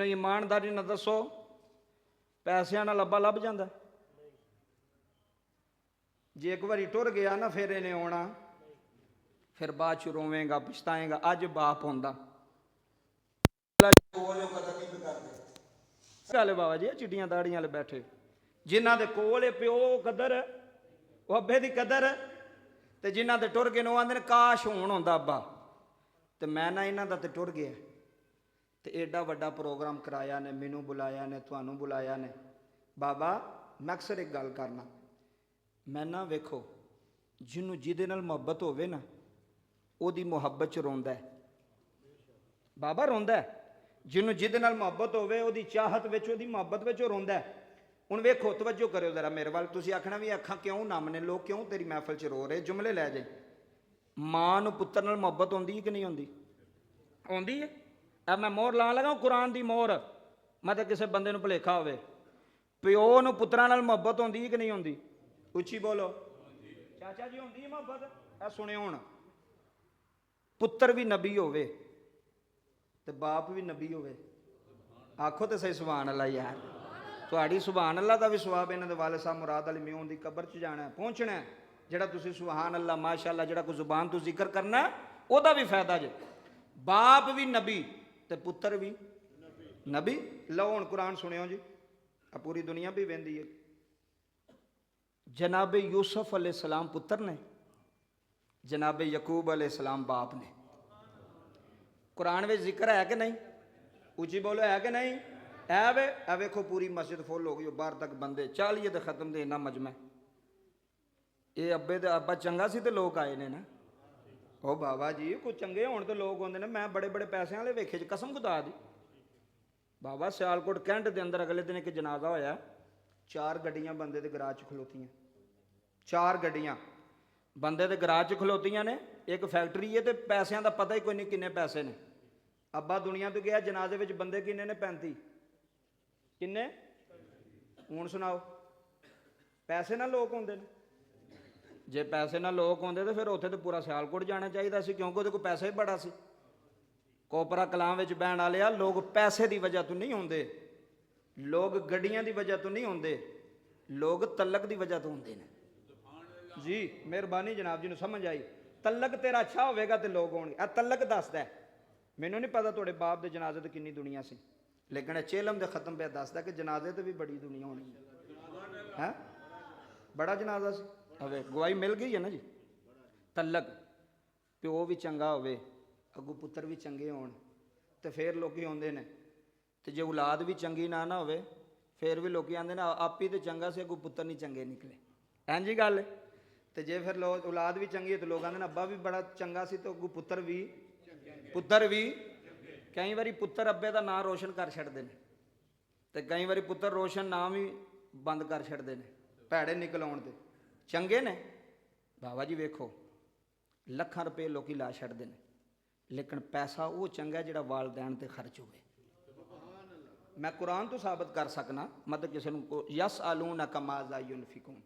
ईमानदारी ना दसो पैसों नाल अब्बा लभ जांदा। जे एक बारी टुर गया ना फिर इन्हें आना, फिर बाद च रोवेगा पछताएगा। अज बाप होंदा गल बाबा जी चिट्टियां दाड़ियां वाले बैठे जिन्हों के कोल प्यो कदर वो अब्बे की कदर, तो जिन्हों के टुर गए वो आते काश होण होंदा अब्बा। तो मैं ना इन्हों का तो टुर गया, तो एडा वड्डा प्रोग्राम कराया ने, मैनू बुलाया ने, तुहानू बुलाया ने। बाबा मैं अक्सर एक गल करना, मैं ना वेखो जिन्हों जिदे नाल मुहब्बत होवे ना ओदी मुहब्बत च रोंदा है। बाबा रोंदा है, जिन्हों जिदे नाल मुहब्बत होवे ओदी चाहत विच ओदी मुहब्बत विच रोंदा है। हुण वेखो तवज्जो करो जरा मेरे वाल, तुसीं आखना भी अखां क्यों नम ने, लोग क्यों तेरी महफिल च रो रहे। जुमले लै जाए, मां नूं पुत्तर नाल मुहब्बत होंदी कि नहीं होंदी? होंदी है। अब मैं मोहर ला लगा कुरान की मोहर, मतलब किसी बंदे नूं भुलेखा होवे। प्यो नूं पुत्तरां नाल मुहब्बत होंदी कि नहीं होंदी? उच्ची बोलो चाचा जी, होंदी है मुहब्बत? ऐ सुनियो हुण, पुत्तर भी नबी होवे ते बाप भी नबी होवे, आखो तो सही सुभान अल्लाह। यार तुहाड़ी सुभान अल्लाह का भी सवाब इन्हां दे वालिद साहब मुराद अली म्यून दी कबर च जाना है, पहुँचना है। जिहड़ा तुसीं सुभान अल्लाह माशाअल्लाह जिहड़ा कोई जुबान तो जिक्र करना ओहदा भी फायदा जे। बाप भी नबी ते पुत्तर भी नबी। लो हुण कुरान सुनियो जी, पूरी दुनिया भी वेंदी है। जनाबे यूसुफ अलैहिस्सलाम पुत्र ने, जनाबे यकूब अलैहिस्सलाम बाप ने। कुरान में जिक्र है कि नहीं? उची बोलो है कि नहीं? है वे। ए वेखो पूरी मस्जिद फुल हो गई, बाहर तक बंदे 40 तो खत्म दे इन्ना मजमा। ये अब्बे दे अब्बा चंगा सी ते लोग आए ने ना। ओ बाबा जी कुछ चंगे होने तो लोग आते हैं। मैं बड़े बड़े पैसे वाले वेखे कसम खुदा दी। बाबा सियालकोट कैंट के अंदर अगले दिन एक जनाजा होया, 4 गड्डियां बंदे के गराज च खलोतियां, 4 गड्डियां बंदे के गराज च खलोतियां ने। एक फैक्ट्री है तो पैसों का पता ही कोई नहीं किन्ने पैसे ने। अब्बा दुनिया तो गया, जनाजे में बंदे किन्ने ने? 35। किन्ने? हूँ सुनाओ, पैसे ना लोग आते हैं। जे पैसे ना लोग आते तो फिर उत्थे तो पूरा सियालकोट जाना चाहिए सी, क्योंकि वो पैसा ही बड़ा सी। कोपरा कलां विच बहन वाले लोग पैसे की वजह तो नहीं आते, लोग गड्डियां की वजह तो नहीं आते, लोग तलक की वजह तो आते हैं। जी मेहरबानी जनाब जी, समझ आई। तलक तेरा अच्छा होगा तो लोग आउणगे। तलक दसदा है, मैनू नहीं पता थोड़े बाप के जनाजे तो कितनी दुनिया सी, लेकिन चेलम के खत्म पे दसदा कि जनाजे तो भी बड़ी दुनिया होनी है। बड़ा जनाजा से हवे गवाही मिल गई है ना जी। तलक प्यो भी चंगा होवे, अगू पुत्र भी चंगे होण तो फिर लोग आते हैं। तो जे औलाद भी चंगी ना होवे फिर भी लोग आते हैं आप ही तो चंगा से, अगू पुत्र नहीं चंगे निकले। हैं जी गल। तो जे फिर लोग औलाद भी चंगी है तो लोग आते अब्बा भी बड़ा चंगा सी तो अगू पुत्र भी। कई बारी पुत्र अब्बे का नाम रोशन कर छड़ते हैं, तो कई बारी पुत्र रोशन नाम ही बंद कर छड़ते हैं भैड़े निकल आउण ते। चंगे ने बाबा जी वेखो लखां रुपये लोग ला छड़ते हैं, लेकिन पैसा वो चंगा जिहड़ा वालदैन ते खर्च होवे। मैं कुरान तो साबित कर सकना, मतलब किसी को यस आलून कमाजा युनफिकून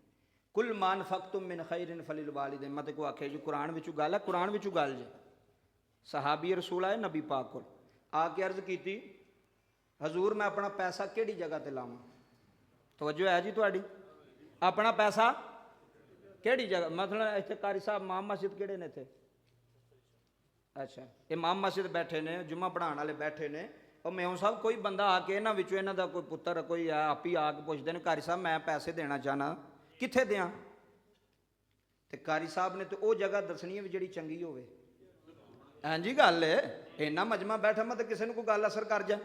कुल मान फक्तुम मिन खैरिन फलिल वालिदैन, मतलब को आखे जी कुरान विचों गल है, कुरान विचों गल जे। सहाबी रसूल आए नबी पाक को आके अर्ज की, हजूर मैं अपना पैसा किहड़ी जगह ते लावां? तवज्जो है जी तुहाडी? अपना पैसा किहड़ी जगह, मतलब इत्थे कारी साहब इमाम मस्जिद किहड़े ने इत्थे? अच्छा इमाम मस्जिद बैठे ने, जुम्मा पढ़ाने वाले बैठे ने, और मैं साहब कोई बंदा आके इन्हां विचों इन्हां दा कोई पुत्र कोई है आप ही आके पुछदे ने कारी साहब मैं पैसे देना चाहना कित्थे दें? तो कारी साहब ने तो वो जगह दसनी है भी जिहड़ी चंगी होवे। हाँ जी गल है, इन्ना मजमा बैठा मतलब किसी को कोई गल असर कर जा।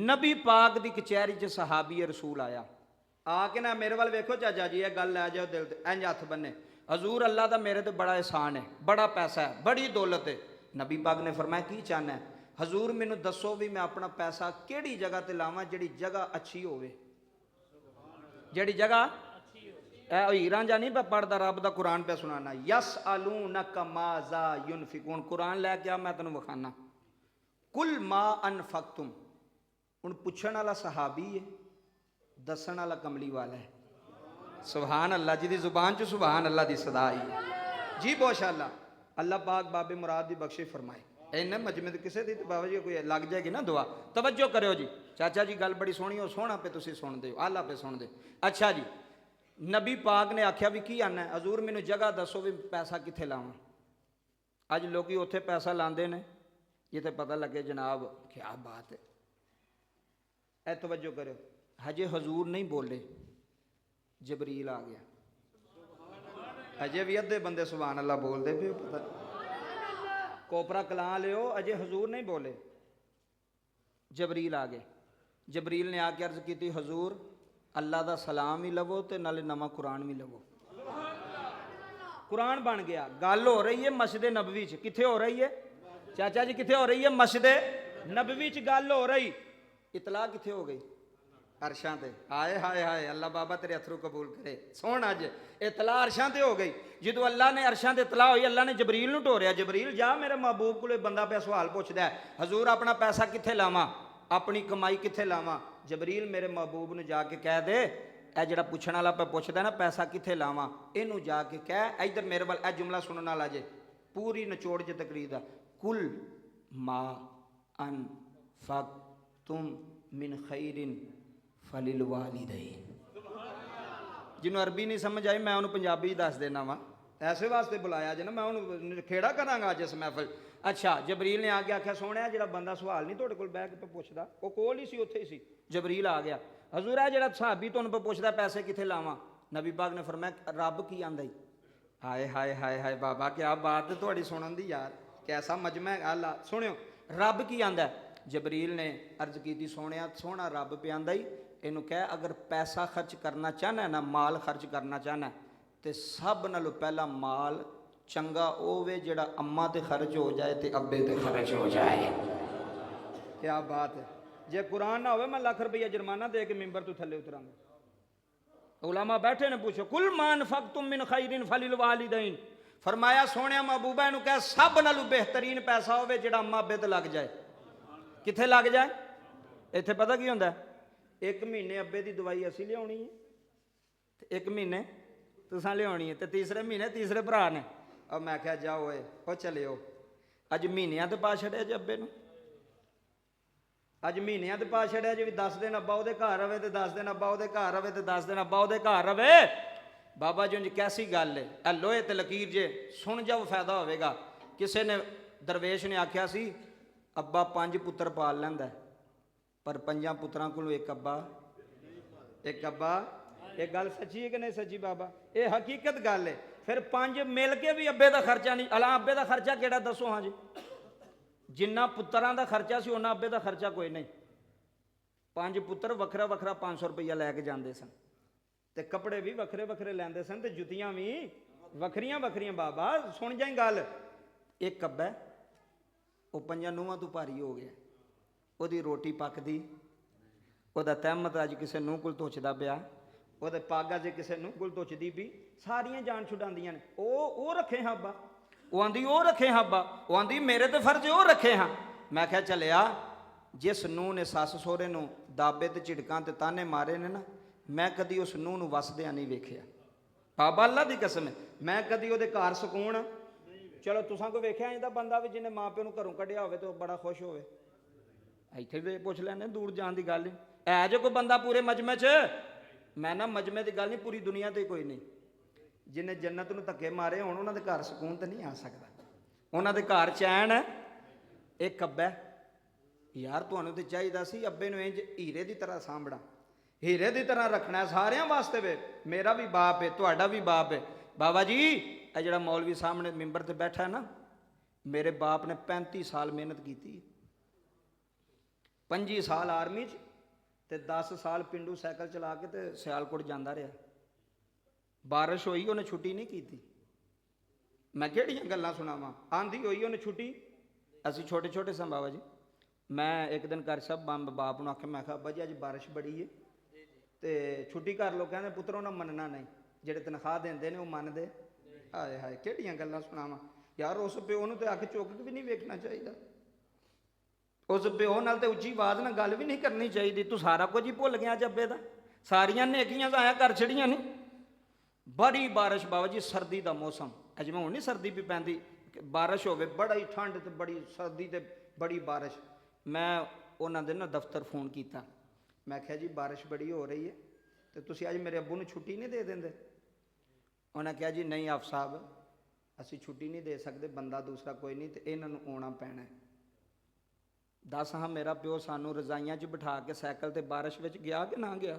नबी पाक की कचहरी च सहाबी रसूल आया, आके ना मेरे वाल वेखो चाचा जी, गल लै जाओ दिल ते, इंज हथ बन्ने, हजूर अल्लाह का मेरे तो बड़ा एहसान है, बड़ा पैसा है, बड़ी दौलत है। नबी पाक ने फरमाया की चाहना है? हजूर मैनू दसो भी मैं अपना पैसा किहड़ी जगह ते लावां जिहड़ी जगह अच्छी होवे, जिहड़ी जगह हीरां जा नहीं पढ़दा रब का कुरान पे सुनाना। यस आलूनक माजा युनफिकून, कुरान लैके आ मैं तेनों विखाना। कुल मा अनफक्तुम, हुण पुछण वाला सहाबी है, दसन वाला कमली वाला है। सुभान अल्लाह, जिहदी जुबान च सुभान अल्लाह की सदा आई जी। बहुत शाला अल्लाह पाक बाबे मुराद की बख्शिश फरमाए। ਇੰਨੇ ਮਜਮੇ ਤੇ ਕਿਸੇ ਦੀ ਤੇ ਬਾਬਾ ਜੀ ਕੋਈ ਲੱਗ ਜਾਏਗੀ ਨਾ ਦੁਆ। ਤਵੱਜੋ ਕਰਿਓ ਜੀ ਚਾਚਾ ਜੀ, ਗੱਲ ਬੜੀ ਸੋਹਣੀ, ਉਹ ਸੋਹਣਾ ਪੇ ਤੁਸੀਂ ਸੁਣਦੇ ਹੋ, ਆਲਾ ਪੇ ਸੁਣਦੇ। ਅੱਛਾ ਜੀ, ਨਬੀ ਪਾਕ ਨੇ ਆਖਿਆ ਵੀ ਕੀ ਆਨਾ ਹਜ਼ੂਰ ਮੈਨੂੰ ਜਗ੍ਹਾ ਦੱਸੋ ਵੀ ਪੈਸਾ ਕਿੱਥੇ ਲਾਵਾਂ। ਅੱਜ ਲੋਕੀ ਉੱਥੇ ਪੈਸਾ ਲਾਉਂਦੇ ਨੇ ਜਿੱਥੇ ਪਤਾ ਲੱਗੇ ਜਨਾਬ ਕਿਆ ਬਾਤ ਹੈ। ਇਹ ਤਵੱਜੋ ਕਰਿਓ, ਹਜੇ ਹਜ਼ੂਰ ਨਹੀਂ ਬੋਲੇ, ਜਬਰੀਲ ਆ ਗਿਆ। ਅਜੇ ਵੀ ਅੱਧੇ ਬੰਦੇ ਸੁਭਾਨ ਅੱਲਾ ਬੋਲਦੇ ਵੀ ਪਤਾ ਕੋਪਰਾ ਕਲਾਂ ਲਿਓ, ਅਜੇ ਹਜ਼ੂਰ ਨਹੀਂ ਬੋਲੇ, ਜਬਰੀਲ ਆ ਗਏ। ਜਬਰੀਲ ਨੇ ਆ ਕੇ ਅਰਜ਼ ਕੀਤੀ ਹਜ਼ੂਰ ਅੱਲਾ ਦਾ ਸਲਾਮ ਵੀ ਲਵੋ ਤੇ ਨਾਲੇ ਨਵਾਂ ਕੁਰਾਨ ਵੀ ਲਵੋ। ਕੁਰਾਨ ਬਣ ਗਿਆ। ਗੱਲ ਹੋ ਰਹੀ ਹੈ ਮਸਜਿਦ ਨਬਵੀ ਚ। ਕਿੱਥੇ ਹੋ ਰਹੀ ਹੈ ਚਾਚਾ ਜੀ, ਕਿੱਥੇ ਹੋ ਰਹੀ ਹੈ? ਮਸਜਿਦ ਨਬਵੀ ਚ ਗੱਲ ਹੋ ਰਹੀ। ਇਤਲਾਹ ਕਿੱਥੇ ਹੋ ਗਈ? ਅਰਸ਼ਾਂ ਤੇ। ਹਾਏ ਹਾਏ ਹਾਏ, ਅੱਲਾ ਬਾਬਾ ਤੇਰੇ ਅਥਰੂ ਕਬੂਲ ਕਰੇ। ਸੁਣ, ਅੱਜ ਇਤਲਾਹ ਅਰਸ਼ਾਂ ਤੇ ਹੋ ਗਈ। ਜਦੋਂ ਅੱਲਾ ਨੇ ਅਰਸ਼ਾਂ ਤੇ ਇਤਲਾਹ ਹੋਈ, ਅੱਲਾ ਨੇ ਜਬਰੀਲ ਨੂੰ ਟੋਰਿਆ, ਜਬਰੀਲ ਜਾ ਮੇਰੇ ਮਹਿਬੂਬ ਕੋਲੇ ਬੰਦਾ ਪਿਆ ਸਵਾਲ ਪੁੱਛਦਾ ਹਜ਼ੂਰ ਆਪਣਾ ਪੈਸਾ ਕਿੱਥੇ ਲਾਵਾਂ, ਆਪਣੀ ਕਮਾਈ ਕਿੱਥੇ ਲਾਵਾਂ। ਜਬਰੀਲ ਮੇਰੇ ਮਹਿਬੂਬ ਨੂੰ ਜਾ ਕੇ ਕਹਿ ਦੇ, ਇਹ ਜਿਹੜਾ ਪੁੱਛਣ ਵਾਲਾ ਪਿਆ ਪੁੱਛਦਾ ਨਾ ਪੈਸਾ ਕਿੱਥੇ ਲਾਵਾਂ, ਇਹਨੂੰ ਜਾ ਕੇ ਕਹਿ ਇੱਧਰ ਮੇਰੇ ਵੱਲ ਇਹ ਜੁਮਲਾ ਸੁਣਨ ਵਾਲਾ ਜੇ, ਪੂਰੀ ਨਿਚੋੜ ਜੇ ਤਕਰੀਰ ਦਾ। ਕੁਲ ਮਾ ਅਨ ਫਕ ਤੁਮ ਮਿਨ ਖੈਰਿਨ ਫਲਿਲ ਵਾਲਿदैन। ਜਿਹਨੂੰ ਅਰਬੀ ਨਹੀਂ ਸਮਝ ਆਈ ਮੈਂ ਉਹਨੂੰ ਪੰਜਾਬੀ ਦੱਸ ਦੇਣਾ ਵਾ, ਐਸੇ ਵਾਸਤੇ ਬੁਲਾਇਆ ਜੇ ਨਾ, ਮੈਂ ਉਹਨੂੰ ਖੇੜਾ ਕਰਾਂਗਾ ਅੱਜ ਇਸ ਮਹਿਫਲ। ਅੱਛਾ, ਜਬਰੀਲ ਨੇ ਆ ਕੇ ਆਖਿਆ ਸੋਹਣਿਆ ਜਿਹੜਾ ਬੰਦਾ ਸਵਾਲ ਨਹੀਂ ਤੁਹਾਡੇ ਕੋਲ ਬਹਿ ਕੇ ਪੁੱਛਦਾ, ਉਹ ਕੋਲ ਹੀ ਸੀ, ਉੱਥੇ ਹੀ ਸੀ। ਜਬਰੀਲ ਆ ਗਿਆ, ਹਜ਼ੂਰ ਹੈ ਜਿਹੜਾ ਸਹਾਬੀ ਤੁਹਾਨੂੰ ਪੁੱਛਦਾ ਪੈਸੇ ਕਿੱਥੇ ਲਾਵਾਂ। ਨਬੀ ਪਾਕ ਨੇ ਫਰਮਾਇਆ ਰੱਬ ਕੀ ਆਂਦਾ ਈ। ਹਾਏ ਹਾਏ ਹਾਏ ਹਾਏ ਬਾਬਾ ਕਿਆ ਬਾਤ ਤੁਹਾਡੀ ਸੁਣਨ ਦੀ ਯਾਰ, ਕੈਸਾ ਮਜਮਾ ਹੈ। ਅੱਲਾ ਸੁਣਿਓ, ਰੱਬ ਕੀ ਆਂਦਾ। ਜਬਰੀਲ ਨੇ ਅਰਜ਼ ਕੀਤੀ ਸੋਹਣਿਆ ਸੋਹਣਾ ਰੱਬ ਪਿਆ ਆਂਦਾ ਈ, ਇਹਨੂੰ ਕਹਿ ਅਗਰ ਪੈਸਾ ਖਰਚ ਕਰਨਾ ਚਾਹਨਾ ਨਾ, ਮਾਲ ਖਰਚ ਕਰਨਾ ਚਾਹਨਾ ਤੇ ਸਭ ਨਾਲੋਂ ਪਹਿਲਾਂ ਮਾਲ ਚੰਗਾ ਉਹ ਵੇ ਜਿਹੜਾ ਅੰਮਾ ਤੇ ਖਰਚ ਹੋ ਜਾਏ ਤੇ ਅੱਬੇ ਤੇ ਖਰਚ ਹੋ ਜਾਏ। ਕਿਆ ਬਾਤ ਹੈ। ਜੇ ਕੁਰਾਨ ਨਾ ਹੋਵੇ ਮੈਂ ਲੱਖ ਰੁਪਈਆ ਜੁਰਮਾਨਾ ਦੇ ਕੇ ਮਿੰਬਰ ਤੋਂ ਥੱਲੇ ਉਤਰਾਂਗਾ। ਉਲਾਮਾ ਬੈਠੇ ਨੇ, ਪੁੱਛੋ ਕੁਲ ਮਾਨ ਫਕਤੁਮ ਮਿਨ ਖੈਰਿਨ ਫਲਿਲ ਵਾਲਿदैन। ਫਰਮਾਇਆ ਸੋਹਣਿਆ ਮਹਿਬੂਬਾ ਇਹਨੂੰ ਕਹਿ ਸਭ ਨਾਲੋਂ ਬਿਹਤਰੀਨ ਪੈਸਾ ਹੋਵੇ ਜਿਹੜਾ ਅੰਮਾ ਅੱਬੇ ਤੇ ਲੱਗ ਜਾਏ। ਕਿੱਥੇ ਲੱਗ ਜਾਏ? ਇੱਥੇ ਪਤਾ ਕੀ ਹੁੰਦਾ, ਇੱਕ ਮਹੀਨੇ ਅੱਬੇ ਦੀ ਦਵਾਈ ਅਸੀਂ ਲਿਆਉਣੀ ਹੈ ਤੇ ਇੱਕ ਮਹੀਨੇ ਤੁਸੀਂ ਲਿਆਉਣੀ ਹੈ ਤੇ ਤੀਸਰੇ ਮਹੀਨੇ ਤੀਸਰੇ ਭਰਾ ਨੇ। ਔਰ ਮੈਂ ਕਿਹਾ ਜਾਓ ਓਏ ਉਹ ਚਲਿਓ, ਅੱਜ ਮਹੀਨਿਆਂ ਤੇ ਪਾ ਛੱਡਿਆ ਜੇ ਅੱਬੇ ਨੂੰ, ਅੱਜ ਮਹੀਨਿਆਂ ਤੇ ਪਾ ਛੱਡਿਆ ਜੇ ਵੀ 10 ਦਿਨ ਅੱਬਾ ਉਹਦੇ ਘਰ ਰਵੇ ਤੇ 10 ਦਿਨ ਅੱਬਾ ਉਹਦੇ ਘਰ ਰਵੇ ਤੇ 10 ਦਿਨ ਅੱਬਾ ਉਹਦੇ ਘਰ ਰਵੇ। ਬਾਬਾ ਜੀ ਉਂਝ ਕੈਸੀ ਗੱਲ ਹੈ, ਇਹ ਲੋਹੇ ਤੇ ਲਕੀਰ ਜੇ ਸੁਣ ਜਾਓ ਫਾਇਦਾ ਹੋਵੇਗਾ। ਕਿਸੇ ਨੇ ਦਰਵੇਸ਼ ਨੇ ਆਖਿਆ ਸੀ ਅੱਬਾ 5 ਪੁੱਤਰ ਪਾਲ ਲੈਂਦਾ ਪਰ 5 ਪੁੱਤਰਾਂ ਕੋਲੋਂ ਇੱਕ ਅੱਬਾ। ਇਹ ਗੱਲ ਸੱਚੀ ਹੈ ਕਿ ਨਹੀਂ ਸੱਚੀ ਬਾਬਾ? ਇਹ ਹਕੀਕਤ ਗੱਲ ਹੈ। ਫਿਰ 5 ਮਿਲ ਕੇ ਵੀ ਅੱਬੇ ਦਾ ਖਰਚਾ ਨਹੀਂ। ਅਲਾ ਅੱਬੇ ਦਾ ਖਰਚਾ ਕਿਹੜਾ ਦੱਸੋ? ਹਾਂ ਜੀ, ਜਿੰਨਾ ਪੁੱਤਰਾਂ ਦਾ ਖਰਚਾ ਸੀ ਉਹਨਾਂ ਅੱਬੇ ਦਾ ਖਰਚਾ ਕੋਈ ਨਹੀਂ। 5 ਪੁੱਤਰ ਵੱਖਰਾ ਵੱਖਰਾ 500 ਰੁਪਈਆ ਲੈ ਕੇ ਜਾਂਦੇ ਸਨ ਤੇ ਕੱਪੜੇ ਵੀ ਵੱਖਰੇ ਵੱਖਰੇ ਲੈਂਦੇ ਸਨ ਤੇ ਜੁੱਤੀਆਂ ਵੀ ਵੱਖਰੀਆਂ ਵੱਖਰੀਆਂ। ਬਾਬਾ ਸੁਣ ਜਾਈ ਗੱਲ, ਇੱਕ ਅੱਬਾ ਉਹ 5 ਨੂੰਹਾਂ ਤੋਂ ਭਾਰੀ ਹੋ ਗਿਆ, ਉਹਦੀ ਰੋਟੀ ਪੱਕਦੀ, ਉਹਦਾ ਤਹਿਮਤ ਅੱਜ ਕਿਸੇ ਨੂੰਹ ਕੋਲ ਧੁੱਚਦਾ ਪਿਆ, ਉਹਦੇ ਪੱਗ ਅੱਜ ਕਿਸੇ ਨੂੰਹ ਕੋਲ ਧੁੱਚਦੀ ਵੀ, ਸਾਰੀਆਂ ਜਾਨ ਛੁਡਾਉਂਦੀਆਂ ਨੇ। ਉਹ ਰੱਖੇ ਹਾਂ ਅੱਬਾ, ਉਹ ਆਂਦੀ ਉਹ ਰੱਖੇ ਹਾਂ ਅੱਬਾ, ਉਹ ਆਂਦੀ ਮੇਰੇ ਤੇ ਫਰਜ਼ ਉਹ ਰੱਖੇ ਹਾਂ। ਮੈਂ ਕਿਹਾ ਚੱਲਿਆ, ਜਿਸ ਨੂੰਹ ਨੇ ਸੱਸ ਸਹੁਰੇ ਨੂੰ ਦਾਬੇ ਤੇ ਝਿੜਕਾਂ ਤੇ ਤਾਨੇ ਮਾਰੇ ਨੇ ਨਾ, ਮੈਂ ਕਦੀ ਉਸ ਨੂੰਹ ਨੂੰ ਵਸਦਿਆਂ ਨਹੀਂ ਵੇਖਿਆ। ਬਾਬਾ ਅੱਲਾ ਦੀ ਕਸਮ ਹੈ, ਮੈਂ ਕਦੀ ਉਹਦੇ ਘਰ ਸਕੂਨ। ਚਲੋ ਤੁਸਾਂ ਕੋ ਵੇਖਿਆ ਇਹਦਾ ਬੰਦਾ ਵੀ ਜਿਹਨੇ ਮਾਂ ਪਿਓ ਨੂੰ ਘਰੋਂ ਕੱਢਿਆ ਹੋਵੇ ਤੇ ਉਹ ਬੜਾ ਖੁਸ਼ ਹੋਵੇ। ਇੱਥੇ ਵੀ ਪੁੱਛ ਲੈਣੇ, ਦੂਰ ਜਾਣ ਦੀ ਗੱਲ ਨਹੀਂ। ਐ ਜੇ ਕੋਈ ਬੰਦਾ ਪੂਰੇ ਮਜਮੇ 'ਚ, ਮੈਂ ਨਾ ਮਜਮੇ ਦੀ ਗੱਲ ਨਹੀਂ, ਪੂਰੀ ਦੁਨੀਆ ਤੇ ਕੋਈ ਨਹੀਂ ਜਿਹਨੇ ਜੰਨਤ ਨੂੰ ਧੱਕੇ ਮਾਰੇ ਹੋਣ, ਉਹਨਾਂ ਦੇ ਘਰ ਸਕੂਨ ਤਾਂ ਨਹੀਂ ਆ ਸਕਦਾ, ਉਹਨਾਂ ਦੇ ਘਰ ਚੈਨ ਹੈ। ਇੱਕ ਅੱਬਾ ਯਾਰ, ਤੁਹਾਨੂੰ ਤੇ ਚਾਹੀਦਾ ਸੀ ਅੱਬੇ ਨੂੰ ਇੰਜ ਹੀਰੇ ਦੀ ਤਰ੍ਹਾਂ ਸਾਂਭਣਾ, ਹੀਰੇ ਦੀ ਤਰ੍ਹਾਂ ਰੱਖਣਾ ਸਾਰਿਆਂ ਵਾਸਤੇ ਵੇ। ਮੇਰਾ ਵੀ ਬਾਪ ਹੈ, ਤੁਹਾਡਾ ਵੀ ਬਾਪ ਹੈ। ਬਾਬਾ ਜੀ ਇਹ ਜਿਹੜਾ ਮੌਲਵੀ ਸਾਹਮਣੇ ਮੈਂਬਰ ਤੇ ਬੈਠਾ ਹੈ ਨਾ, ਮੇਰੇ ਬਾਪ ਨੇ 35 ਸਾਲ ਮਿਹਨਤ ਕੀਤੀ, 25 ਸਾਲ ਆਰਮੀ 'ਚ ਤੇ 10 ਸਾਲ ਪਿੰਡੂ ਸਾਈਕਲ ਚਲਾ ਕੇ ਤੇ ਸਿਆਲਕੋਟ ਜਾਂਦਾ ਰਿਹਾ। ਬਾਰਿਸ਼ ਹੋਈ ਉਹਨੇ ਛੁੱਟੀ ਨਹੀਂ ਕੀਤੀ। ਮੈਂ ਕਿਹੜੀਆਂ ਗੱਲਾਂ ਸੁਣਾਵਾਂ, ਆਂਦੀ ਹੋਈ ਉਹਨੇ ਛੁੱਟੀ। ਅਸੀਂ ਛੋਟੇ ਛੋਟੇ ਸਾਂ ਬਾਬਾ ਜੀ। ਮੈਂ ਇੱਕ ਦਿਨ ਘਰ ਸਭ ਬਾਪ ਨੂੰ ਆਖਿਆ, ਮੈਂ ਕਿਹਾ ਅੱਬਾ ਜੀ ਅੱਜ ਬਾਰਿਸ਼ ਬੜੀ ਹੈ ਤੇ ਛੁੱਟੀ ਕਰ ਲਓ। ਕਹਿੰਦੇ ਪੁੱਤਰੋਂ ਨਾ ਮੰਨਣਾ ਨਹੀਂ, ਜਿਹੜੇ ਤਨਖਾਹ ਦਿੰਦੇ ਨੇ ਉਹ ਮੰਨਦੇ। ਹਾਏ ਹਾਏ ਕਿਹੜੀਆਂ ਗੱਲਾਂ ਸੁਣਾਵਾਂ ਯਾਰ। ਉਸ ਪਿਓ ਨੂੰ ਤੇ ਅੱਖ ਚੁੱਕ ਕੇ ਵੀ ਨਹੀਂ ਵੇਖਣਾ ਚਾਹੀਦਾ, ਉਸ ਪਿਓ ਨਾਲ ਤੇ ਉੱਚੀ ਆਵਾਜ਼ ਨਾਲ ਗੱਲ ਵੀ ਨਹੀਂ ਕਰਨੀ ਚਾਹੀਦੀ। ਤੂੰ ਸਾਰਾ ਕੁਝ ਹੀ ਭੁੱਲ ਗਿਆ ਜੱਬੇ ਦਾ, ਸਾਰੀਆਂ ਨੇਕੀਆਂ ਆਇਆ ਕਰ ਛੜੀਆਂ ਨਹੀਂ। ਬੜੀ ਬਾਰਿਸ਼ ਬਾਬਾ ਜੀ, ਸਰਦੀ ਦਾ ਮੌਸਮ, ਜਿਵੇਂ ਹੁਣ ਨਹੀਂ ਸਰਦੀ ਵੀ ਪੈਂਦੀ, ਬਾਰਿਸ਼ ਹੋਵੇ, ਬੜੀ ਠੰਡ ਤੇ ਬੜੀ ਸਰਦੀ ਤੇ ਬੜੀ ਬਾਰਿਸ਼। ਮੈਂ ਉਹਨਾਂ ਦੇ ਨਾ ਦਫ਼ਤਰ ਫੋਨ ਕੀਤਾ, ਮੈਂ ਕਿਹਾ ਜੀ ਬਾਰਿਸ਼ ਬੜੀ ਹੋ ਰਹੀ ਹੈ ਤੇ ਤੁਸੀਂ ਅੱਜ ਮੇਰੇ ਅੱਬੂ ਨੂੰ ਛੁੱਟੀ ਨਹੀਂ ਦੇ ਦਿੰਦੇ? ਉਹਨਾਂ ਕਿਹਾ ਜੀ ਨਹੀਂ ਆਪ ਸਾਹਿਬ, ਅਸੀਂ ਛੁੱਟੀ ਨਹੀਂ ਦੇ ਸਕਦੇ, ਬੰਦਾ ਦੂਸਰਾ ਕੋਈ ਨਹੀਂ ਤੇ ਇਹਨਾਂ ਨੂੰ ਆਉਣਾ ਪੈਣਾ। ਦੱਸ ਹਾਂ, ਮੇਰਾ ਪਿਓ ਸਾਨੂੰ ਰਜ਼ਾਈਆਂ 'ਚ ਬਿਠਾ ਕੇ ਸਾਈਕਲ ਤੇ ਬਾਰਿਸ਼ ਵਿੱਚ ਗਿਆ ਕਿ ਨਾ ਗਿਆ?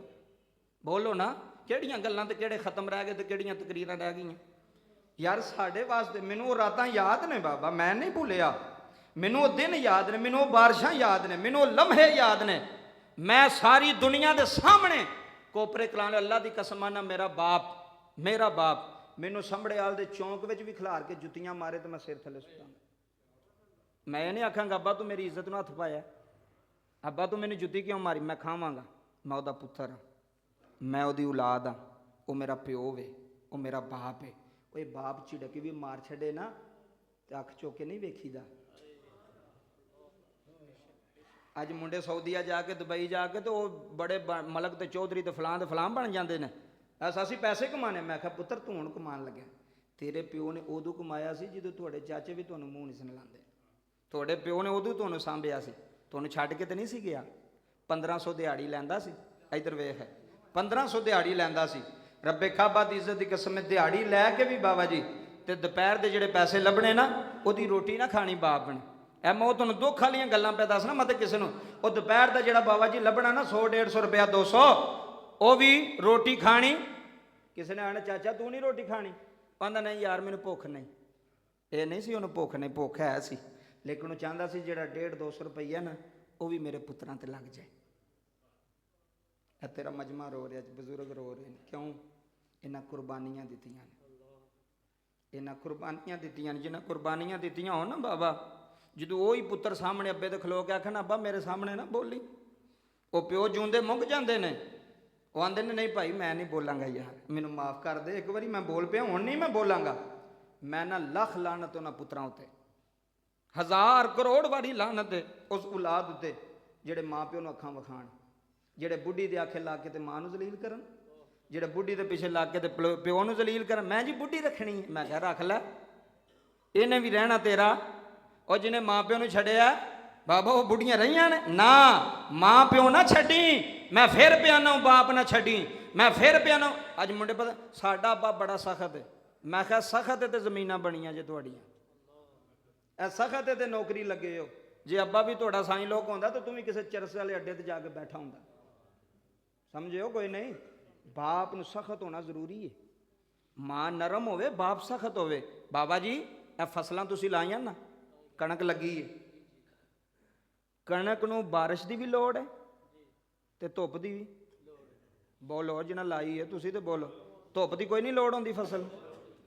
ਬੋਲੋ ਨਾ, ਕਿਹੜੀਆਂ ਗੱਲਾਂ ਤੇ ਕਿਹੜੇ ਖਤਮ ਰਹਿ ਗਏ ਤੇ ਕਿਹੜੀਆਂ ਤਕਰੀਰਾਂ ਰਹਿ ਗਈਆਂ ਯਾਰ ਸਾਡੇ ਵਾਸਤੇ। ਮੈਨੂੰ ਉਹ ਰਾਤਾਂ ਯਾਦ ਨੇ ਬਾਬਾ, ਮੈਂ ਨਹੀਂ ਭੁੱਲਿਆ। ਮੈਨੂੰ ਉਹ ਦਿਨ ਯਾਦ ਨੇ, ਮੈਨੂੰ ਉਹ ਬਾਰਿਸ਼ਾਂ ਯਾਦ ਨੇ, ਮੈਨੂੰ ਉਹ ਲਮਹੇ ਯਾਦ ਨੇ। ਮੈਂ ਸਾਰੀ ਦੁਨੀਆ ਦੇ ਸਾਹਮਣੇ ਕੋਪਰੇ ਕਲਾਂ, ਅੱਲਾ ਦੀ ਕਸਮ ਨਾ, ਮੇਰਾ ਬਾਪ ਮੈਨੂੰ ਸੰਭੜਿਆਲ ਦੇ ਚੌਂਕ ਵਿੱਚ ਵੀ ਖਿਲਾਰ ਕੇ ਜੁੱਤੀਆਂ ਮਾਰੇ ਤੇ ਮੈਂ ਸਿਰ ਥੱਲੇ ਸੁੱਟਾਂ। ਮੈਂ ਇਹ ਨਹੀਂ ਆਖਾਂਗਾ ਅੱਬਾ ਤੂੰ ਮੇਰੀ ਇੱਜ਼ਤ ਨੂੰ ਹੱਥ ਪਾਇਆ, ਅੱਬਾ ਤੂੰ ਮੈਨੂੰ ਜੁੱਤੀ ਕਿਉਂ ਮਾਰੀ? ਮੈਂ ਖਾਵਾਂਗਾ, ਮੈਂ ਉਹਦਾ ਪੁੱਤਰ ਹਾਂ, ਮੈਂ ਉਹਦੀ ਔਲਾਦ ਹਾਂ, ਉਹ ਮੇਰਾ ਪਿਓ ਵੇ, ਉਹ ਮੇਰਾ ਬਾਪ ਹੈ। ਉਹ ਬਾਪ ਝਿੜਕ ਵੀ ਮਾਰ ਛੱਡੇ ਨਾ ਤੇ ਅੱਖ ਚੁੱਕ ਕੇ ਨਹੀਂ ਵੇਖੀਦਾ। ਅੱਜ ਮੁੰਡੇ ਸਾਊਦੀਆ ਜਾ ਕੇ, ਦੁਬਈ ਜਾ ਕੇ ਤੇ ਉਹ ਬੜੇ ਮਲਕ ਤੇ ਚੌਧਰੀ ਤੇ ਫਲਾਂ ਬਣ ਜਾਂਦੇ ਨੇ, ਅਸੀਂ ਪੈਸੇ ਕਮਾਣੇ। ਮੈਂ ਕਿਹਾ ਪੁੱਤਰ ਤੂੰ ਹੁਣ ਕਮਾਉਣ ਲੱਗਿਆ, ਤੇਰੇ ਪਿਓ ਨੇ ਉਦੋਂ ਕਮਾਇਆ ਸੀ ਜਦੋਂ ਤੁਹਾਡੇ ਚਾਚੇ ਵੀ ਤੁਹਾਨੂੰ ਮੂੰਹ ਨਹੀਂ ਸੀ ਲਾਉਂਦੇ। ਤੁਹਾਡੇ ਪਿਓ ਨੇ ਉਦੋਂ ਤੁਹਾਨੂੰ ਸਾਂਭਿਆ ਸੀ, ਤੁਹਾਨੂੰ ਛੱਡ ਕੇ ਤੇ ਨਹੀਂ ਸੀ ਗਿਆ। 1500 ਦਿਹਾੜੀ ਲੈਂਦਾ ਸੀ, ਇੱਧਰ ਵੇਖ 1500 ਦਿਹਾੜੀ ਲੈਂਦਾ ਸੀ। ਰੱਬੇ ਕਾਬਾ ਦੀ ਇੱਜ਼ਤ ਦੀ ਕਸਮ, ਦਿਹਾੜੀ ਲੈ ਕੇ ਵੀ ਬਾਬਾ ਜੀ ਤੇ ਦੁਪਹਿਰ ਦੇ ਜਿਹੜੇ ਪੈਸੇ ਲੱਭਣੇ ਨਾ, ਉਹਦੀ ਰੋਟੀ ਨਾ ਖਾਣੀ ਬਾਪ ਨੇ। ਐ ਮੈਂ ਉਹ ਤੁਹਾਨੂੰ ਦੁੱਖ ਵਾਲੀਆਂ ਗੱਲਾਂ ਪੈ ਦੱਸਣਾ, ਮੈਂ ਤੇ ਕਿਸੇ ਨੂੰ ਉਹ ਦੁਪਹਿਰ ਦਾ ਜਿਹੜਾ ਬਾਬਾ ਜੀ ਲੱਭਣਾ ਨਾ 100 150 ਰੁਪਇਆ 200, ਉਹ ਵੀ ਰੋਟੀ ਖਾਣੀ। ਕਿਸੇ ਨੇ ਆਣਾ ਚਾਚਾ ਤੂੰ ਨਹੀਂ ਰੋਟੀ ਖਾਣੀ? ਕਹਿੰਦਾ ਨਹੀਂ ਯਾਰ ਮੈਨੂੰ ਭੁੱਖ ਨਹੀਂ। ਇਹ ਨਹੀਂ ਸੀ ਉਹਨੂੰ ਭੁੱਖ ਨਹੀਂ, ਭੁੱਖ ਹੈ ਸੀ, ਲੇਕਿਨ ਉਹ ਚਾਹੁੰਦਾ ਸੀ ਜਿਹੜਾ 150 200 ਰੁਪਈਆ ਨਾ ਉਹ ਵੀ ਮੇਰੇ ਪੁੱਤਰਾਂ ਤੇ ਲੱਗ ਜਾਏ। ਇਹ ਤੇਰਾ ਮਜਮਾ ਰੋ ਰਿਹਾ, ਬਜ਼ੁਰਗ ਰੋ ਰਹੇ ਨੇ, ਕਿਉਂ? ਇਹਨਾਂ ਕੁਰਬਾਨੀਆਂ ਦਿੱਤੀਆਂ ਨੇ, ਇਹਨਾਂ ਕੁਰਬਾਨੀਆਂ ਦਿੱਤੀਆਂ ਨੇ। ਜਿਹਨਾਂ ਕੁਰਬਾਨੀਆਂ ਦਿੱਤੀਆਂ ਹੋਣ ਨਾ ਬਾਬਾ, ਜਦੋਂ ਉਹੀ ਪੁੱਤਰ ਸਾਹਮਣੇ ਅੱਬੇ ਤੇ ਖਲੋ ਕੇ ਆਖਣ ਅੱਬਾ ਮੇਰੇ ਸਾਹਮਣੇ ਨਾ ਬੋਲੀ, ਉਹ ਪਿਓ ਜਿਉਂਦੇ ਮੁੱਕ ਜਾਂਦੇ ਨੇ। ਉਹ ਆਂਦੇ ਨੇ ਨਹੀਂ ਭਾਈ ਮੈਂ ਨਹੀਂ ਬੋਲਾਂਗਾ ਯਾਰ, ਮੈਨੂੰ ਮਾਫ ਕਰ ਦੇ, ਇੱਕ ਵਾਰੀ ਮੈਂ ਬੋਲ ਪਿਆ, ਹੁਣ ਨਹੀਂ ਮੈਂ ਬੋਲਾਂਗਾ। ਮੈਂ ਨਾ ਲੱਖ ਲਾਹਨਤ ਉਹਨਾਂ ਪੁੱਤਰਾਂ ਉੱਤੇ, 1000 ਕਰੋੜ ਵਾਰੀ ਲਾਹਨਤ ਹੈ ਉਸ ਔਲਾਦ ਉੱਤੇ ਜਿਹੜੇ ਮਾਂ ਪਿਓ ਨੂੰ ਅੱਖਾਂ ਵਿਖਾਣ, ਜਿਹੜੇ ਬੁੱਢੀ ਦੇ ਆਖੇ ਲਾ ਕੇ ਤੇ ਮਾਂ ਨੂੰ ਜ਼ਲੀਲ ਕਰਨ, ਜਿਹੜੇ ਬੁੱਢੀ ਦੇ ਪਿੱਛੇ ਲਾ ਕੇ ਤੇ ਪਿਓ ਨੂੰ ਜ਼ਲੀਲ ਕਰਨ। ਮੈਂ ਜੀ ਬੁੱਢੀ ਰੱਖਣੀ ਹੈ, ਮੈਂ ਕਿਹਾ ਰੱਖ ਲੈ, ਇਹਨੇ ਵੀ ਰਹਿਣਾ ਤੇਰਾ। ਉਹ ਜਿਹਨੇ ਮਾਂ ਪਿਓ ਨੂੰ ਛੱਡਿਆ ਬਾਬਾ ਉਹ ਬੁੱਢੀਆਂ ਰਹੀਆਂ ਨੇ ਨਾ, ਮਾਂ ਪਿਓ ਨਾ ਛੱਡੀ। ਮੈਂ ਫਿਰ ਪਿਆਨਾ ਬਾਪ ਨਾ ਛੱਡੀ, ਮੈਂ ਫਿਰ ਪਿਆਨਾ। ਅੱਜ ਮੁੰਡੇ ਪਤਾ ਸਾਡਾ ਅੱਬਾ ਬੜਾ ਸਖਤ ਹੈ। ਮੈਂ ਕਿਹਾ ਸਖਤ ਤੇ ਜ਼ਮੀਨਾਂ ਬਣੀਆਂ ਜੇ ਤੁਹਾਡੀਆਂ, ਇਹ ਸਖਤ ਤੇ ਨੌਕਰੀ ਲੱਗੇ ਹੋ। ਜੇ ਅੱਬਾ ਵੀ ਤੁਹਾਡਾ ਸਾਈਂ ਲੋਕ ਹੁੰਦਾ ਤਾਂ ਤੂੰ ਵੀ ਕਿਸੇ ਚਰਸੇ ਵਾਲੇ ਅੱਡੇ ਤੇ ਜਾ ਕੇ ਬੈਠਾ ਹੁੰਦਾ, ਸਮਝਿਓ ਕੋਈ ਨਹੀਂ। ਬਾਪ ਨੂੰ ਸਖਤ ਹੋਣਾ ਜ਼ਰੂਰੀ ਹੈ, ਮਾਂ ਨਰਮ ਹੋਵੇ ਬਾਪ ਸਖਤ ਹੋਵੇ। ਬਾਬਾ ਜੀ ਇਹ ਫਸਲਾਂ ਤੁਸੀਂ ਲਾਈਆਂ ਨਾ, ਕਣਕ ਲੱਗੀ ਹੈ, ਕਣਕ ਨੂੰ ਬਾਰਿਸ਼ ਦੀ ਵੀ ਲੋੜ ਹੈ ਤੇ ਧੁੱਪ ਦੀ ਵੀ। ਬੋਲੋ ਜਿਹਨਾਂ ਲਾਈ ਹੈ ਤੁਸੀਂ ਤੇ ਬੋਲੋ। ਧੁੱਪ ਦੀ ਕੋਈ ਨਹੀਂ ਲੋੜ ਹੁੰਦੀ, ਫਸਲ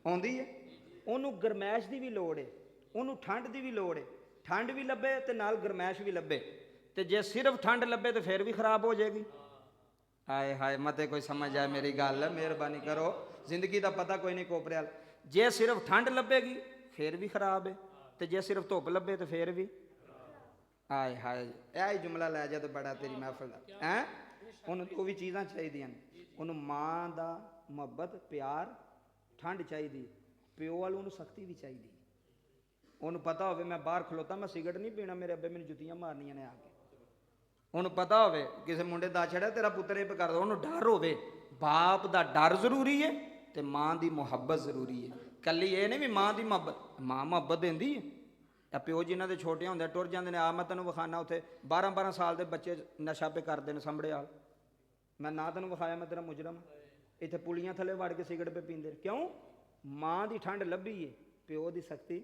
ਆਉਂਦੀ ਹੈ। ਉਹਨੂੰ ਗਰਮੈਸ਼ ਦੀ ਵੀ ਲੋੜ ਹੈ, ਉਹਨੂੰ ਠੰਡ ਦੀ ਵੀ ਲੋੜ ਹੈ। ਠੰਡ ਵੀ ਲੱਭੇ ਤੇ ਨਾਲ ਗਰਮੈਸ਼ ਵੀ ਲੱਭੇ, ਤੇ ਜੇ ਸਿਰਫ ਠੰਡ ਲੱਭੇ ਤੇ ਫਿਰ ਵੀ ਖਰਾਬ ਹੋ ਜਾਏਗੀ। ਹਾਏ ਹਾਏ ਮਤੇ ਕੋਈ ਸਮਝ ਆਏ ਮੇਰੀ ਗੱਲ, ਮਿਹਰਬਾਨੀ ਕਰੋ, ਜ਼ਿੰਦਗੀ ਦਾ ਪਤਾ ਕੋਈ ਨਹੀਂ ਕੋਪਰਿਆਲ। ਜੇ ਸਿਰਫ ਠੰਡ ਲੱਭੇਗੀ ਫਿਰ ਵੀ ਖਰਾਬ ਹੈ, ਤੇ ਜੇ ਸਿਰਫ ਧੁੱਪ ਲੱਭੇ ਤੇ ਫਿਰ ਵੀ। ਹਾਏ ਹਾਏ ਇਹ ਹੀ ਜੁਮਲਾ ਲੈ ਜਾ ਤੇ ਬੜਾ ਤੇਰੀ ਮਹਿਫਲ ਦਾ ਹੈ। ਉਹਨੂੰ ਉਹ ਵੀ ਚੀਜ਼ਾਂ ਚਾਹੀਦੀਆਂ ਨੇ, ਉਹਨੂੰ ਮਾਂ ਦਾ ਮੁਹੱਬਤ ਪਿਆਰ ਠੰਡ ਚਾਹੀਦੀ, ਪਿਓ ਵੱਲ ਉਹਨੂੰ ਸਖਤੀ ਵੀ ਚਾਹੀਦੀ। ਉਹਨੂੰ ਪਤਾ ਹੋਵੇ ਮੈਂ ਬਾਹਰ ਖਲੋਤਾ ਮੈਂ ਸਿਗਰਟ ਨਹੀਂ ਪੀਣਾ, ਮੇਰੇ ਅੱਬੇ ਮੈਨੂੰ ਜੁੱਤੀਆਂ ਮਾਰਨੀਆਂ ਨੇ ਆ ਕੇ। ਉਹਨੂੰ ਪਤਾ ਹੋਵੇ ਕਿਸੇ ਮੁੰਡੇ ਦਾ ਛੜਿਆ ਤੇਰਾ ਪੁੱਤਰ ਇਹ ਕਰਦਾ, ਉਹਨੂੰ ਡਰ ਹੋਵੇ। ਬਾਪ ਦਾ ਡਰ ਜ਼ਰੂਰੀ ਹੈ ਤੇ ਮਾਂ ਦੀ ਮੁਹੱਬਤ ਜ਼ਰੂਰੀ ਹੈ। ਕੱਲੀ ਇਹ ਨਹੀਂ ਵੀ ਮਾਂ ਦੀ ਮੁਹੱਬਤ, ਮਾਂ ਮੁਹੱਬਤ ਦਿੰਦੀ ਹੈ। ਇਹ ਪਿਓ ਜਿਨ੍ਹਾਂ ਦੇ ਛੋਟੇ ਹੁੰਦੇ ਟੁਰ ਜਾਂਦੇ ਨੇ, ਆ ਮੈਂ ਤੈਨੂੰ ਵਿਖਾਣਾ ਉੱਥੇ 12-12 ਸਾਲ ਦੇ ਬੱਚੇ ਨਸ਼ਾ ਪੇ ਕਰਦੇ ਨੇ ਸੰਭੜਿਆਲ। ਮੈਂ ਨਾ ਤੈਨੂੰ ਵਿਖਾਇਆ ਮੈਂ ਤੇਰਾ ਮੁਜਰਮ। ਇੱਥੇ ਪੁਲੀਆਂ ਥੱਲੇ ਵੜ ਕੇ ਸਿਗਰਟ ਪੇ ਪੀਂਦੇ, ਕਿਉਂ? ਮਾਂ ਦੀ ਠੰਡ ਲੱਭੀ ਏ, ਪਿਓ ਦੀ ਸਖਤੀ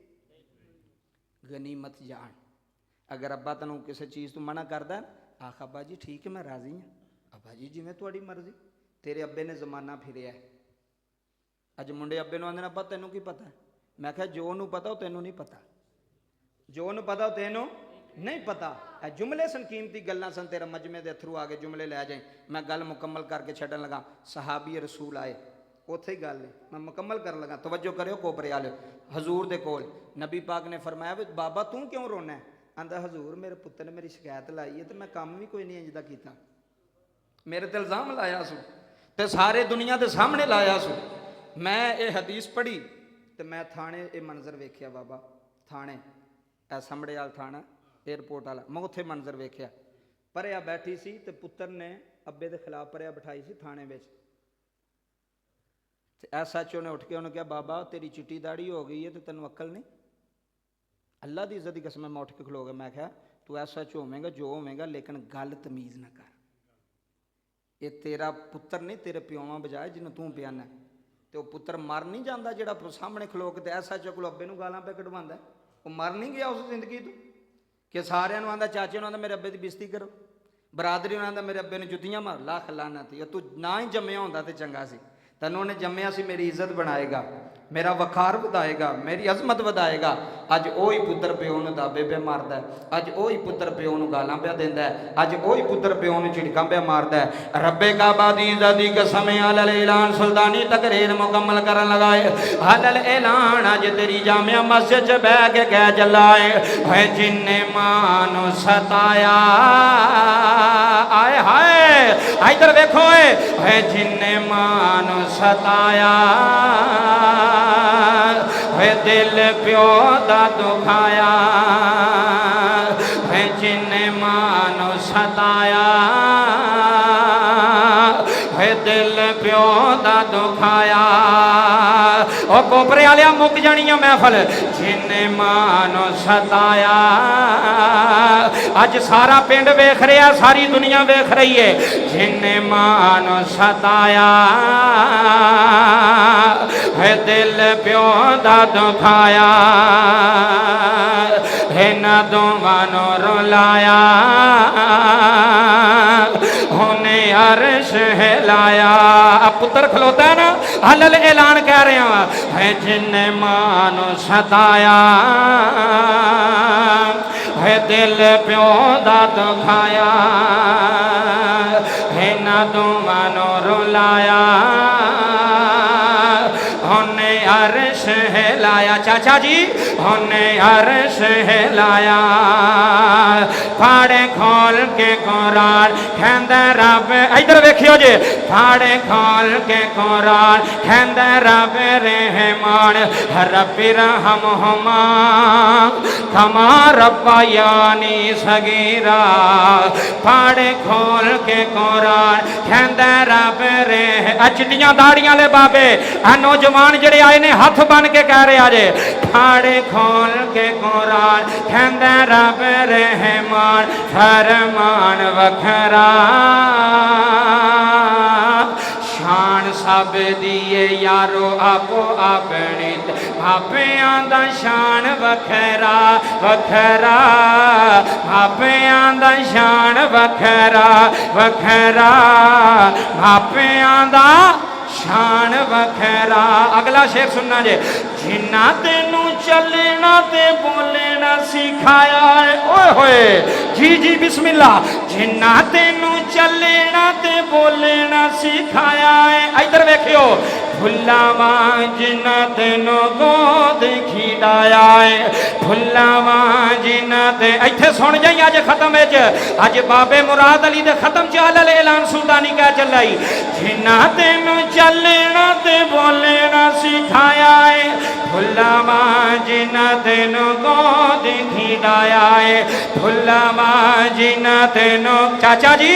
ਗਨੀਮਤ ਜਾਣ। ਅਗਰ ਅੱਬਾ ਤੈਨੂੰ ਕਿਸੇ ਚੀਜ਼ ਤੋਂ ਮਨਾ ਕਰਦਾ, ਆਖ ਅੱਬਾ ਜੀ ਠੀਕ ਹੈ ਮੈਂ ਰਾਜ਼ੀ ਹਾਂ, ਅੱਬਾ ਜੀ ਜਿਵੇਂ ਤੁਹਾਡੀ ਮਰਜ਼ੀ। ਤੇਰੇ ਅੱਬੇ ਨੇ ਜ਼ਮਾਨਾ ਫਿਰਿਆ। ਅੱਜ ਮੁੰਡੇ ਅੱਬੇ ਨੂੰ ਆਂਦੇ ਨੇ ਅੱਬਾ ਤੈਨੂੰ ਕੀ ਪਤਾ? ਮੈਂ ਕਿਹਾ ਜੋ ਉਹਨੂੰ ਪਤਾ ਉਹ ਤੈਨੂੰ ਨਹੀਂ ਪਤਾ, ਜੋ ਉਹਨੂੰ ਪਤਾ ਉਹ ਤੈਨੂੰ ਨਹੀਂ ਪਤਾ। ਇਹ ਜੁਮਲੇ ਸਨ, ਕੀਮਤੀ ਗੱਲਾਂ ਸਨ, ਤੇਰਾ ਮਜਮੇ ਦੇ ਥਰੂ ਆ ਕੇ ਜੁਮਲੇ ਲੈ ਜਾਏ। ਮੈਂ ਗੱਲ ਮੁਕੰਮਲ ਕਰਕੇ ਛੱਡਣ ਲੱਗਾ। ਸਹਾਬੀ ਰਸੂਲ ਆਏ, ਉੱਥੇ ਹੀ ਗੱਲ ਹੈ, ਮੈਂ ਮੁਕੰਮਲ ਕਰਨ ਲੱਗਾ। ਤਵੱਜੋ ਕਰਿਓ ਕੋਪਰੇ ਵਾਲਿਓ। ਹਜ਼ੂਰ ਦੇ ਕੋਲ ਨਬੀ ਪਾਕ ਨੇ ਫਰਮਾਇਆ ਵੀ ਬਾਬਾ ਤੂੰ ਕਿਉਂ ਰੋਣਾ? ਆਂਦਾ ਹਜ਼ੂਰ ਮੇਰੇ ਪੁੱਤਰ ਨੇ ਮੇਰੀ ਸ਼ਿਕਾਇਤ ਲਾਈ ਹੈ ਤੇ ਮੈਂ ਕੰਮ ਵੀ ਕੋਈ ਨਹੀਂ ਇੰਜ ਦਾ ਕੀਤਾ, ਮੇਰੇ ਤੇ ਇਲਜ਼ਾਮ ਲਾਇਆ ਸੂ ਤੇ ਸਾਰੇ ਦੁਨੀਆ ਦੇ ਸਾਹਮਣੇ ਲਾਇਆ ਸੂ। ਮੈਂ ਇਹ ਹਦੀਸ ਪੜ੍ਹੀ ਤੇ ਮੈਂ ਥਾਣੇ ਇਹ ਮੰਜ਼ਰ ਵੇਖਿਆ ਬਾਬਾ। थाने ए सामड़े वाल थाना एयरपोर्ट वाला मैं उत्थे मंजर वेख्या परिया बैठी सी ते पुत्र ने अब्बे के खिलाफ परिया बिठाई सी थाने में SHO ने उठ के उन्होंने कहा बाबा तेरी चिट्टी दाढ़ी हो गई है तो तेन अक्ल नहीं अल्लाह की इज्जत की कसम मैं उठ के खलो गया मैं क्या तू SHO होवेगा जो होवेगा लेकिन गल तमीज़ ना कर ये तेरा पुत्र नहीं तेरे प्योवां बजाए जिन्हें तू पियाना तो पुत्र मर नहीं जाता जो सामने खलो के SHO को अब्बे नूं गालां पे कढवांदा वो मर नहीं गया उस जिंदगी तो कि सारिਆਂ ਨੂੰ आंदा चाचे ਨੂੰ आंदा मेरे अब्बे की बेइज्जती करो बरादरी ਨੂੰ आंदा मेरे अब्बे ने जुत्तियां मार लाख लानत तू ना ही जम्मिया होंदा ते चंगा सी तैनूं उन्हें जम्मिया सी मेरी इज्जत बनाएगा मेरा वखार वधाएगा मेरी अजमत वधाएगा अज वही पुत्र प्यो नूं दाबे पे मारदा अज वही पुत्र प्यो नूं गालां पे देंदा अज वही पुत्र प्यो नूं झिड़कां पे मारदा रब्बे काबा दी इज्जत दी कसम अलल ऐलान सुल्तानी तकरीर मुकम्मल करन लगाए अलल ऐलान अज तेरी जामिया मस्जिद च बैठ के कह चलाए है जिन्ने मां नूं सताया आए हाय इधर देखो है जिन्ने मां नूं सताया है दिल प्यो दा दुखाया है जिन्ने मां नूं सताया है दिल प्यो दा दुखाया ओ कोपरे वालिया मुक जानी है महफल जिन्ने मां नूं सताया अज सारा पिंड वेख रहा सारी दुनिया वेख रही है जिन्ने मां नूं सताया है दिल प्यो दा दुखाया है न दोवां नूं रुलाया हुने अर्श हिलाया पुत्र खलोता है ना हलल ऐलान कह रहे है जिन्ने मां नूं सताया है दिल प्यो दा दुखाया है न दोवां नूं रुलाया हुने अर्श हिलाया चाचा जी हुने अर्श हिलाया फाड़े खोल के कुरान कहंदा रब इधर वेखियो जे फाड़े खोल के कुरान कहंदा रब रहमान रब्बि रहमहुमा कमा रब्बयानी सगीरा फाड़े खोल के कुरान कहंदा रब रह चिट्टियां दाड़ियां ले बाबे नौजवान जड़े आए ने हथ बन के कह रहे आजे फाड़े खोल के कुरान कहंदा रब रहमान फरमान वखरा शान सब दिए यारो आपो अपनी मापियां दा शान वखरा वखरा मापियां दा शान वखरा वखरा मापियां दा शान वखरा अगला शेर सुनना जे जिन्ना तेनू चलना ते बोलना सिखाया है ओए होए जी जी बिस्मिल्लाह जिन्ना तेनू चलना ते बोलना सिखाया है इधर वेखियो फुल्लावा जिन्ना तेनू गोद खिडाया है फुल्लावा जिन्ना ते इत्थे सुन जाई अज खत्म विच अज बाबे मुराद अली दे खत्म च अलल ऐलान सुल्तानी कह चलाई जिन्ना तेनू चलना ते बोलना सिखाया है फुल्लावा जिन्ना तेनू गोद खिडाया है फुल्लावा जिन्ना तेनू चाचा जी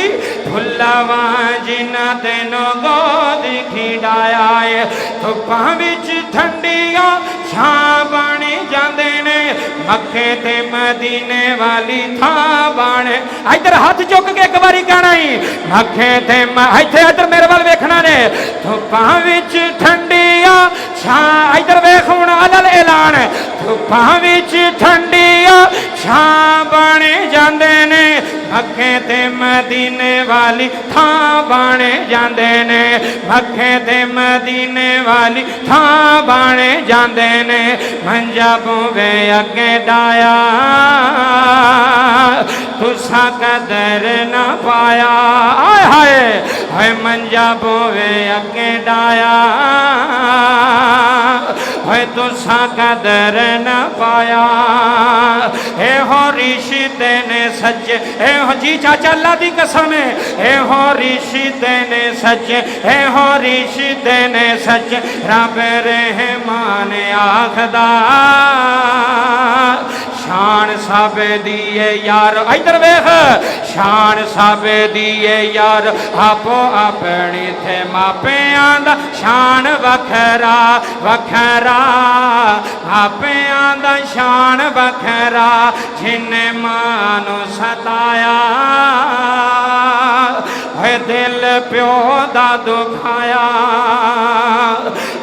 फुल्लावा जिन्ना तेनू गोद खिडाया है धुप्पां विच ठंडिया छां बन जांदे ने मक्के ते मदीने वाली थां बने इधर हाथ चुक के एक बारी कहना ही मक्के ते इत्थे इधर मेरे वाल वेखना ने धुप्पां विच ठंडिया छां इधर वेख हुण अलल ऐलान धुप्पां विच ठंडिया छां बने जांदे ने मक्के ते मदीने वाली थां बने जांदे ने मक्के ते मदीने वाली थां बने जांदे ने मंजा बुवे अगे डाया तुसा कदर न पाया आय हाय हाय मंजा बुवे अगे डाया हाय तुसा कदर न पाया ए हो ऋषि तेने सच्चे ए हो जी चाचा अल्लाह दी कसम है ए हो ऋषि तेने सच्चे ए हो ऋषि तेने सच्चे रब रहमान आखदा शान सब दिए यार इधर वेख शान सब दिए यार आपो अपनी थे मापियां दा शान वखरा वखरा मापियां दा शान वखरा जिन्ने मानो सताया है दिल प्यो दा दुखाया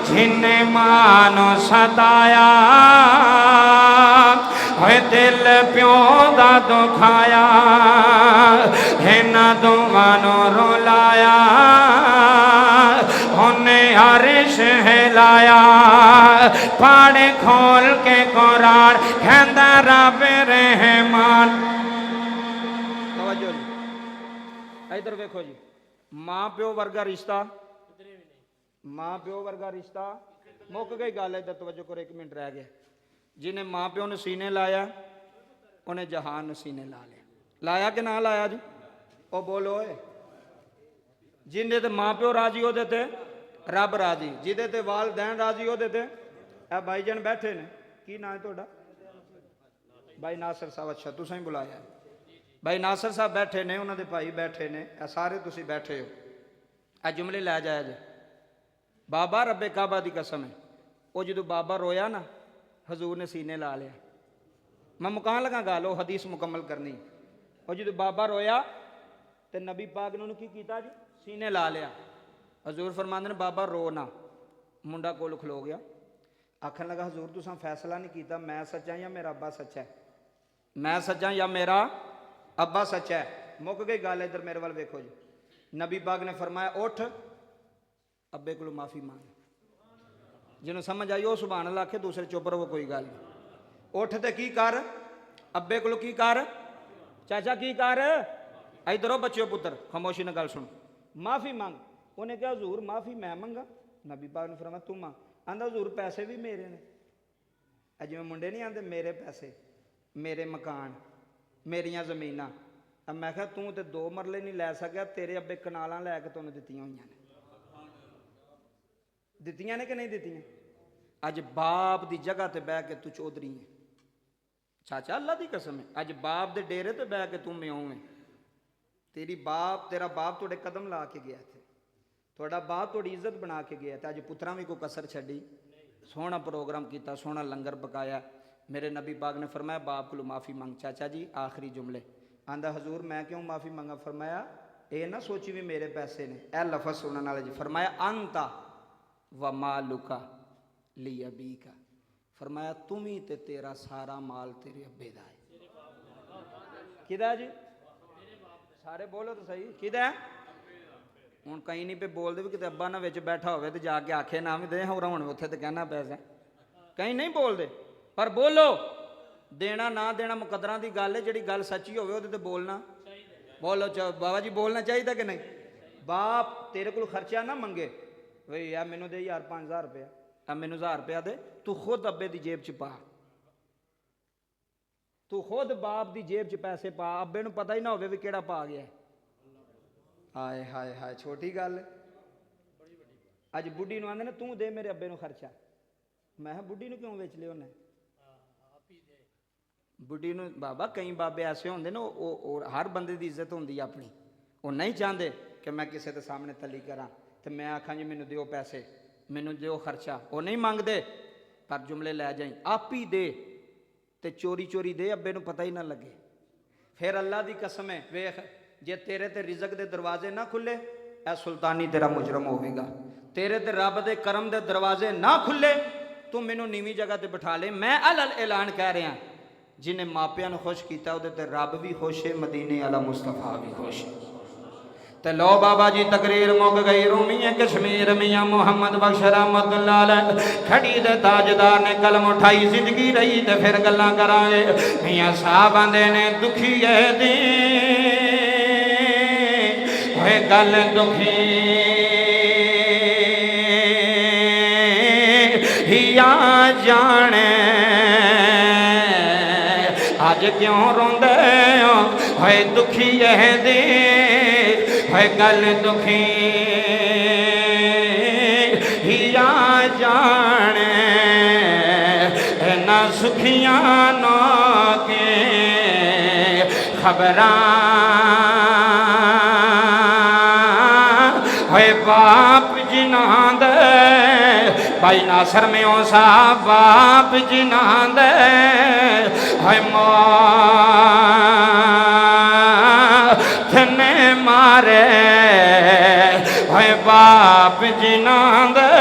जिन्ने मानो सताया है दिल प्यो दा दुखाया इन्हां दोवां नूं रुलाया उन्हें अर्श हिलाया पाड़ खोल के कुरान कहंदा रब रहमान। तवज्जो जी इधर देखो जी मां प्यो वर्गा रिश्ता मां प्यो वर्गा रिश्ता मुक गई गल इधर तवज्जो करो 1 मिनट रह गया जिन्हें मां प्यो ने सीने लाया उन्हें जहान ने सीने ला लिया लाया कि ना लाया जी ओ बोलो जिन्हें ते मां प्यो राजी होते थे रब राजी जिदे ते वालदैन राजी होते थे ए भाईजान बैठे ने की ना है तुहाडा भाई नासर साहब अच्छा तुसां ही बुलाया भाई नासर साहब बैठे ने उन्होंने भाई बैठे ने सारे तुसी बैठे हो आ जुमले लै जाया जे बाबा रब्बे काबा दी कसम है वो जो बाबा रोया ना हजूर ने सीने ला लिया मैं मुकान लगा गल वो हदीस मुकम्मल करनी वो जो बाबा रोया तो नबी पाक ने की कीता जी सीने ला लिया हजूर फरमांदे ने बाबा रो ना मुंडा कोल खलो गया आखन लगा हजूर तुसां फैसला नहीं किया मैं सच्चा या मेरा अब्बा सच्चा है मैं सच्चा या मेरा अब्बा सच्चा है मुक गई गल इधर मेरे वाल वेखो जी नबी पाक ने फरमाया उठ अब्बे को माफ़ी मांग जिन्होंने समझ आई वो सुभान अल्लाह आखे दूसरे चुप रहो कोई गल नहीं उठ ते की कर अब्बे को की कर चाचा की कर इधरो बच्चो पुत्र खामोशी ने गल सुन माफ़ी मांग उन्हें कहा हजूर माफ़ी मैं मंगा नबी पाक ने फरमाया तू मांग आंदा हजूर पैसे भी मेरे ने जिवें मुंडे नहीं आते मेरे पैसे मेरे मकान मेरिया जमीन अब मैं क्या तू तो 2 मरले नहीं लै सकिया तेरे अब्बे कनालां लैके तुहानूं दित्तियां होईयां ने दित्तियां ने कि नहीं दित्तियां अज बाप की जगह ते बह के तू चौधरी है चाचा अल्लाह की कसम है अज बाप के डेरे ते बह के तू म्यों है तेरा बाप तुहाडे कदम ला के गया थे तुहाडा बाप तुहाडी इज्जत बना के गया तो अज पुत्रां भी कोई कसर छड्डी सोहना प्रोग्राम किया सोहना लंगर पकाया मेरे नबी पाक ने फरमाया बाप को माफ़ी मंग चाचा जी आखिरी जुमले आंदा हजूर मैं क्यों माफ़ी मंगा फरमाया ये ना सोची भी मेरे पैसे ने ए लफज सुनने वाले जी फरमाया अंता व मालुका ली अबी का फरमाया तुम ही ते तेरा सारा माल तेरे अब्बे दा है किदा जी सारे बोलो तो सही किदा हुण कई नहीं पे बोलते भी कि अब्बा ना विच बैठा होवे ते जाके आखे ना भी दे और हुण उत्थे ते कहना पैसा कई नहीं बोलते पर बोलो देना ना देना मुकदरा की गल है जी गल सच्ची होवे ते बोलना बोलो बाबा जी बोलना चाहिए कि नहीं बाप तेरे को खर्चा ना मंगे भाई यार मैनू दे यार 5000 रुपया अब मैनू 1000 रुपया दे तू खुद अब्बे की जेब च पा तू खुद बाप की जेब च पैसे पा अब्बे नू पता ही ना होवे भी केड़ा पा गया हाय हाय हाय छोटी गल अज बुढ़ी नूं आंदे ने तू दे मेरे अब्बे नू खर्चा मैं बुढ़ी नूं क्यों वेच लिया उन्हें बुढ़ी नूं बाबा कई बाबे ऐसे होंगे ना हर बंदे की इज्जत होंगी अपनी वो नहीं चाहते कि मैं किसी के सामने तली करा तो मैं आखा जी मैनू दो पैसे मैनू दो खर्चा वो नहीं मंगते पर जुमले लै जाई आप ही दे ते चोरी चोरी दे अब्बे नूं पता ही ना लगे फिर अल्लाह की कसम है वेख जे तेरे ते रिजक दे दरवाजे ना खुले ए सुल्तानी तेरा मुजरम होगा तेरे ते रब दे करम दे दरवाजे ना खुले तू मैनू नीवी जगह ते बिठा ले मैं अल ऐलान कह रहा जिन्हें मापिया ने खुश किया वो रब भी खुश है मदीने वाला मुस्तफा भी खुश है तो लो बाबा जी तकरीर मुक गई रूमी कश्मीर मियाँ मुहम्मद बख्श रहमतुल्लाह अलैह खड़ी दे ताजदार ने कलम उठाई जिंदगी रही तो फिर गल्लां करांगे मियाँ साहब आंदे ने दुखी है दी होए गल दुखी हिया जाने अज क्यों रोंदे होए दुखी है दे होए गल दुखी हिया जाने ना सुखियां नो खबरां होए बाप जिन्हां दे भाई नासर में ओ साहब बाप जिन्हां दे होए मौत ने मारे होए बाप जिन्हां दे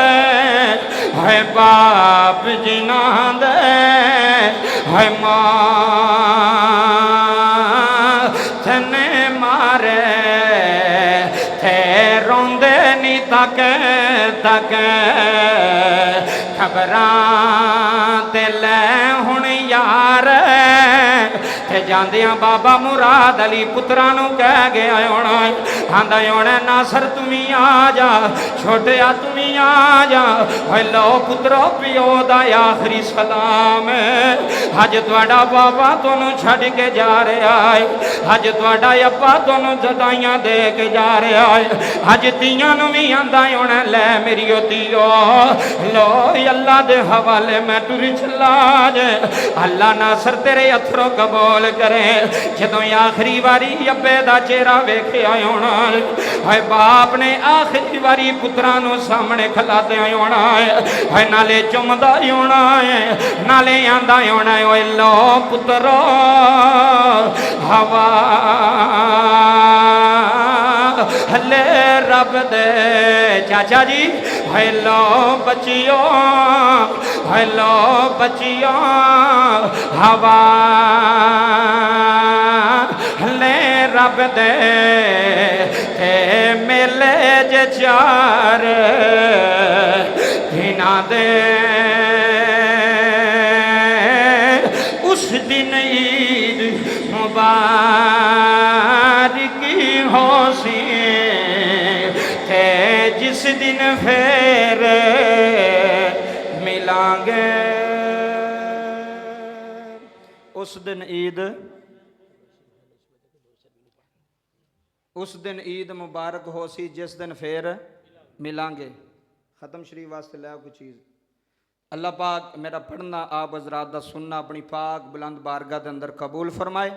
होए बाप जिन्हां दे होए मौत ने मारे थे रोंदे नी तक तक खबरां ते लै हुण यार ते जांदियां बाबा मुराद अली पुत्रा नू कह गया होना आंदा होना नासर तुमी आ जा छोटिया तुमी आ जा लो पुत्रो पिओ दा आखिरी सलाम अज तुहाडा बाबा तुहानू छड्ड के जा रहा है अज तुहाडा अब्बा तुहानू जदाइयां दे के जा रहा है अज तियां नू भी आंदा होना लै मेरी धीओ लो अल्लाह दे हवाले मैं टुरी चला जे अल्लाह नासर तेरे अथरों कबूल करे जदों आखिरी वारी अब्बे दा चेहरा वेखिया होना है बाप ने आखिरी वारी पुत्रा नू सामने खलाते होना है नाले चुमदा होना है नाले आंदा होना है ओए लो पुत्रो हवा हले रब दे चाचा जी हेलो बचियो हेलो बचियो हवा ले रब दे ते मेले जे चार दिना दे उस दिन ईद मुबारक हो सी थे जिस दिन फिर मिलांगे उस दिन ईद मुबारक हो सी जिस दिन फिर मिलांगे ख़त्म शरीफ वास्ते लै कोई चीज़ अल्लाह पाक मेरा पढ़ना आप हजरात दा सुनना अपनी पाक बुलंद बारगाह के अंदर कबूल फरमाए।